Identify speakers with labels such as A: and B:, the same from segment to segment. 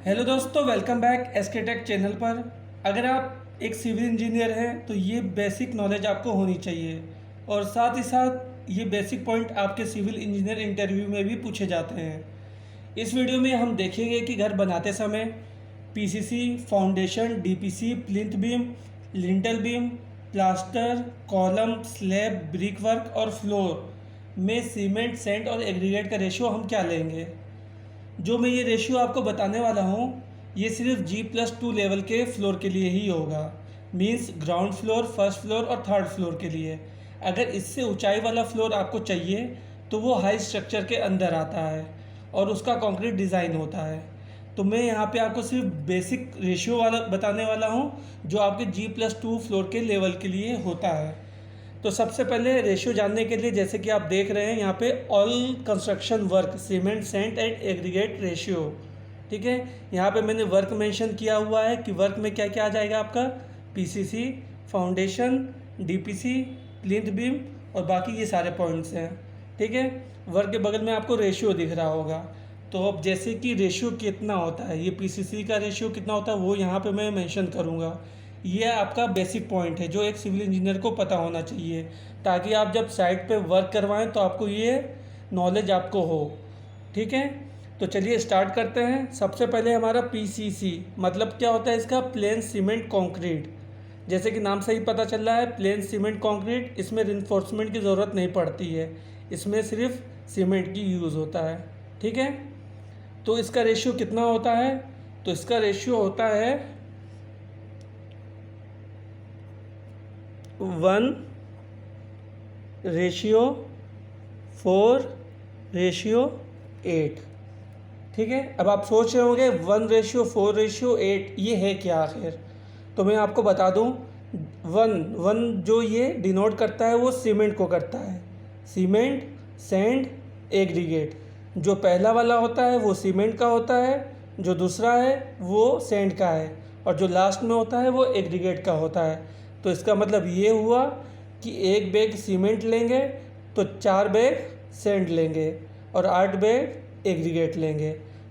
A: Hello दोस्तों, welcome back SK channel पर। अगर आप एक सिविल इंजीनियर हैं तो ये बेसिक नॉलेज आपको होनी चाहिए और साथ ही साथ ये बेसिक पॉइंट आपके सिविल इंजीनियर इंटरव्यू में भी पूछे जाते हैं। इस वीडियो में हम देखेंगे कि घर बनाते समय PCC, foundation, DPC, plinth beam, lintel beam, plaster, column, slab, brick work और फ्लोर में सीमेंट, सेंट और एग्रीगेट का रेशियो हम क्या लेंगे। जो मैं ये रेशियो आपको बताने वाला हूँ ये सिर्फ G+2 लेवल के फ्लोर के लिए ही होगा। Means ground floor, first floor और थर्ड फ्लोर के लिए। अगर इससे ऊंचाई वाला फ्लोर आपको चाहिए तो वो हाई स्ट्रक्चर के अंदर आता है और उसका कंक्रीट डिज़ाइन होता है। तो मैं यहाँ पे आपको सिर्फ बेसिक रेशियो वाला बताने वाला हूँ जो आपके G+2 फ्लोर के लेवल के लिए होता है। तो सबसे पहले रेशियो जानने के लिए, जैसे कि आप देख रहे हैं यहाँ पे all construction work cement, sand and aggregate ratio, ठीक है। यहाँ पे मैंने वर्क मेंशन किया हुआ है कि वर्क में क्या क्या आ जाएगा आपका, PCC, foundation, DPC, plinth beam और बाकी ये सारे पॉइंट्स हैं, ठीक है। वर्क के बगल में आपको रेशियो दिख रहा होगा। तो अब जैसे कि रेशियो कितना होता है, ये पीसीसी का रेशियो कितना होता है वो यहाँ पे मैं मेंशन करूँगा। ये आपका बेसिक पॉइंट है जो एक सिविल इंजीनियर को पता होना चाहिए, ताकि आप जब साइट पे वर्क करवाएं तो आपको ये नॉलेज आपको हो, ठीक है। तो चलिए स्टार्ट करते हैं। सबसे पहले हमारा पीसीसी मतलब क्या होता है, इसका प्लेन सीमेंट कंक्रीट। जैसे कि नाम से ही पता चल रहा है प्लेन सीमेंट कंक्रीट, इसमें रिइंफोर्समेंट की ज़रूरत नहीं पड़ती है, इसमें सिर्फ सीमेंट की यूज़ होता है, ठीक है। तो इसका रेशियो कितना होता है, तो इसका रेशियो होता है 1:4:8, ठीक है। अब आप सोच रहे होंगे 1:4:8 ये है क्या आखिर। तो मैं आपको बता दूं, वन वन जो ये डिनोट करता है वो सीमेंट को करता है। Cement, sand, aggregate. जो पहला वाला होता है वो सीमेंट का होता है, जो दूसरा है वो सैंड का है और जो लास्ट में होता है वो एग्रीगेट का होता है। तो इसका मतलब ये हुआ कि एक बैग सीमेंट लेंगे तो 4 बैग सैंड लेंगे और 8 बैग एग्रीगेट लेंगे।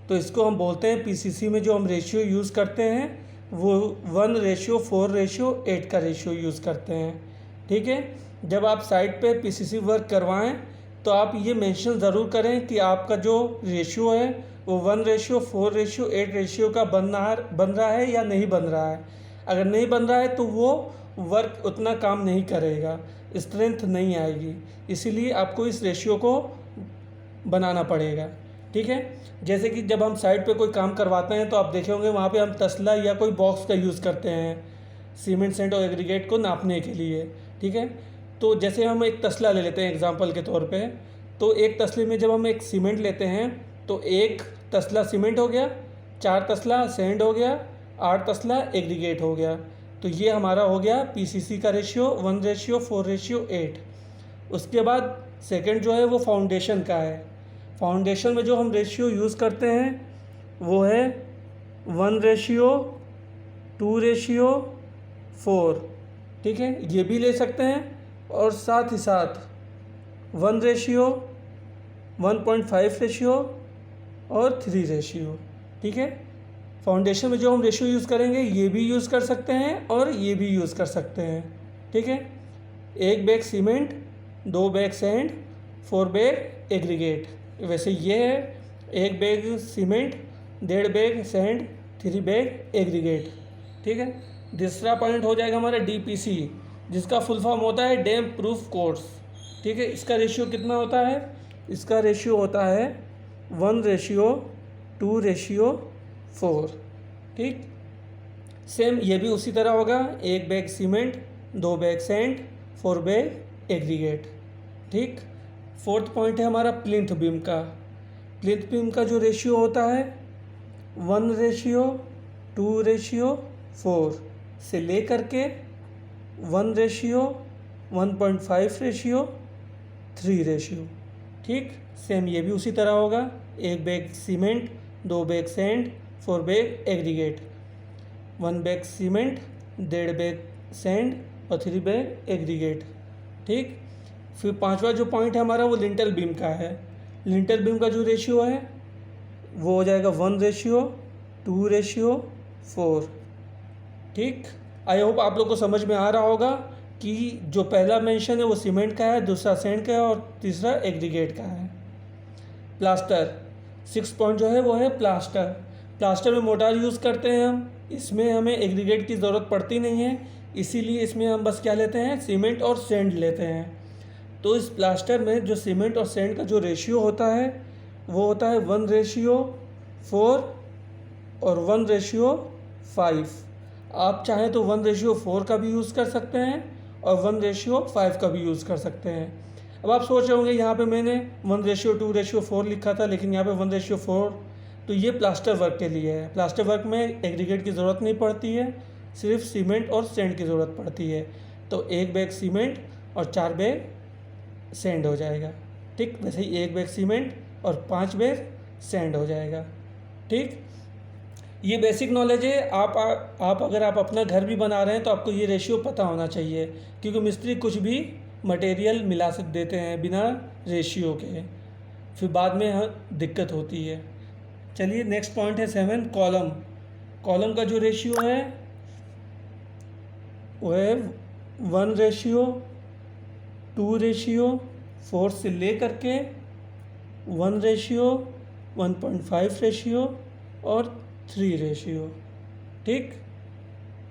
A: तो इसको हम बोलते हैं पीसीसी में जो हम रेशियो यूज़ करते हैं वो 1:4:8 का रेशियो यूज़ करते हैं, ठीक है। जब आप साइट पे पीसीसी वर्क करवाएं तो आप ये मेंशन ज़रूर करें कि आपका जो रेशियो है वो 1:4:8 रेशियो का बन रहा है या नहीं बन रहा है। अगर नहीं बन रहा है तो वो वर्क उतना काम नहीं करेगा, स्ट्रेंथ नहीं आएगी, इसीलिए आपको इस रेशियो को बनाना पड़ेगा, ठीक है। जैसे कि जब हम साइट पे कोई काम करवाते हैं तो आप देखे होंगे वहाँ पे हम तसला या कोई बॉक्स का यूज़ करते हैं सीमेंट, सेंट और एग्रीगेट को नापने के लिए, ठीक है। तो जैसे हम एक तसला ले लेते हैं एग्जांपल के तौर पे, तो एक तसले में जब हम एक सीमेंट लेते हैं तो एक तसला सीमेंट हो गया, 4 तसला सेंड हो गया, 8 तसला एग्रीगेट हो गया। तो ये हमारा हो गया पीसीसी का रेशियो 1:4:8। उसके बाद सेकंड जो है वो फाउंडेशन का है। फाउंडेशन में जो हम रेशियो यूज़ करते हैं वो है 1:2:4, ठीक है। ये भी ले सकते हैं और साथ ही साथ 1:1.5 रेशियो और 3 रेशियो, ठीक है। फाउंडेशन में जो हम रेशियो यूज़ करेंगे ये भी यूज़ कर सकते हैं और ये भी यूज़ कर सकते हैं, ठीक है। 1 bag cement, 2 bag sand, 4 bag aggregate. वैसे ये है 1 bag cement, 1.5 bag sand, 3 bag aggregate, ठीक है। दूसरा पॉइंट हो जाएगा हमारा डीपीसी, जिसका फुल फॉर्म होता है डैम प्रूफ कोर्स, ठीक है। इसका रेशियो कितना होता है, इसका रेशियो होता है 1:2:4, ठीक। सेम ये भी उसी तरह होगा, 1 bag cement, 2 bag sand, 4 bag aggregate, ठीक। फोर्थ पॉइंट है हमारा प्लिंथ बीम का। प्लिंथ बीम का जो रेशियो होता है 1:2:4 से लेकर के 1:1.5 रेशियो 3 रेशियो, ठीक। सेम ये भी उसी तरह होगा, 1 bag cement, 2 bag sand, 4 bag aggregate, 1 bag cement, 1.5 bag sand और 3 बैग एग्रीगेट, ठीक। फिर पांचवा जो पॉइंट है हमारा वो लिंटल बीम का है। लिंटल बीम का जो रेशियो है वो हो जाएगा 1:2:4 2:4। ठीक, आई होप आप लोग को समझ में आ रहा होगा कि जो पहला मेंशन है वो सीमेंट का है, दूसरा सैंड का है और तीसरा एग्रीगेट का है। प्लास्टर, 6 पॉइंट जो है वो है प्लास्टर। प्लास्टर में मोटार यूज़ करते हैं हम, इसमें हमें एग्रीगेट की ज़रूरत पड़ती नहीं है, इसीलिए इसमें हम बस क्या लेते हैं, सीमेंट और सैंड लेते हैं। तो इस प्लास्टर में जो सीमेंट और सैंड का जो रेशियो होता है वो होता है 1:4 और 1:5। आप चाहें तो 1:4 का भी यूज़ कर सकते हैं और 1:5 का भी यूज़ कर सकते हैं। अब आप सोच रहे होंगे यहाँ पे मैंने 1:2:4 लिखा था, लेकिन यहाँ पे 1:4, तो ये प्लास्टर वर्क के लिए है। प्लास्टर वर्क में एग्रीगेट की ज़रूरत नहीं पड़ती है, सिर्फ सीमेंट और सैंड की ज़रूरत पड़ती है। तो 1 बैग सीमेंट और 4 बैग सैंड हो जाएगा। ठीक, वैसे ही 1 बैग सीमेंट और 5 बैग सैंड हो जाएगा। ठीक, ये बेसिक नॉलेज है। आप अगर आप अपना घर भी बना रहे हैं तो आपको ये रेशियो पता होना चाहिए, क्योंकि मिस्त्री कुछ भी मटेरियल मिला से देते हैं बिना रेशियो के, फिर बाद में दिक्कत होती है। चलिए नेक्स्ट पॉइंट है 7, कॉलम। कॉलम का जो रेशियो है वो है 1:2:4 से लेकर के 1:1.5 रेशियो और 3 रेशियो। ठीक,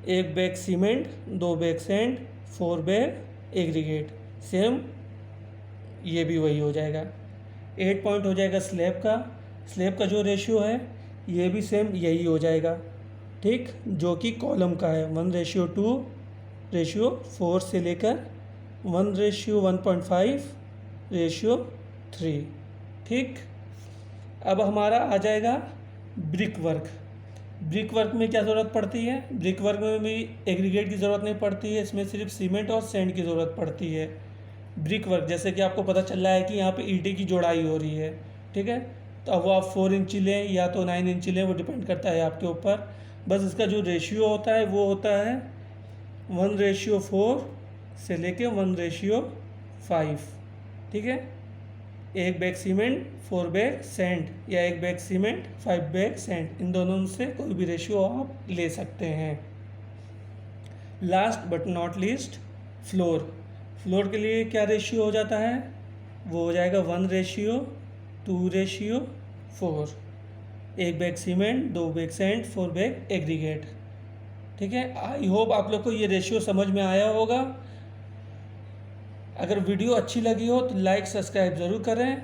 A: 1 bag cement, 2 bag sand, 4 bag aggregate, same ये भी वही हो जाएगा। 8 पॉइंट हो जाएगा स्लैब का। स्लैब का जो रेशियो है ये भी सेम यही हो जाएगा। ठीक, जो कि कॉलम का है 1:2:4 से लेकर 1:1.5:3। ठीक, अब हमारा आ जाएगा ब्रिक वर्क। ब्रिक वर्क में क्या ज़रूरत पड़ती है, ब्रिक वर्क में भी एग्रीगेट की ज़रूरत नहीं पड़ती है, इसमें सिर्फ सीमेंट और सैंड की ज़रूरत पड़ती है। ब्रिक वर्क जैसे कि आपको पता चल रहा है कि यहाँ पे ईंटे की जोड़ाई हो रही है। ठीक है, तो अब वो आप 4 इंची लें या तो 9 इंची लें, वो डिपेंड करता है आपके ऊपर। बस इसका जो रेशियो होता है वो होता है 1:4 से लेके 1:5। ठीक है, 1 बैग सीमेंट 4 बैग सैंड या 1 बैग सीमेंट 5 बैग सैंड, इन दोनों में से कोई भी रेशियो आप ले सकते हैं। Last but not least, floor. Floor के लिए क्या रेशियो हो जाता है, वो हो जाएगा 1:2:4। 1 bag cement, 2 bag sand, 4 bag aggregate. ठीक है, आई होप आप लोग को ये रेशियो समझ में आया होगा। अगर वीडियो अच्छी लगी हो तो लाइक सब्सक्राइब ज़रूर करें।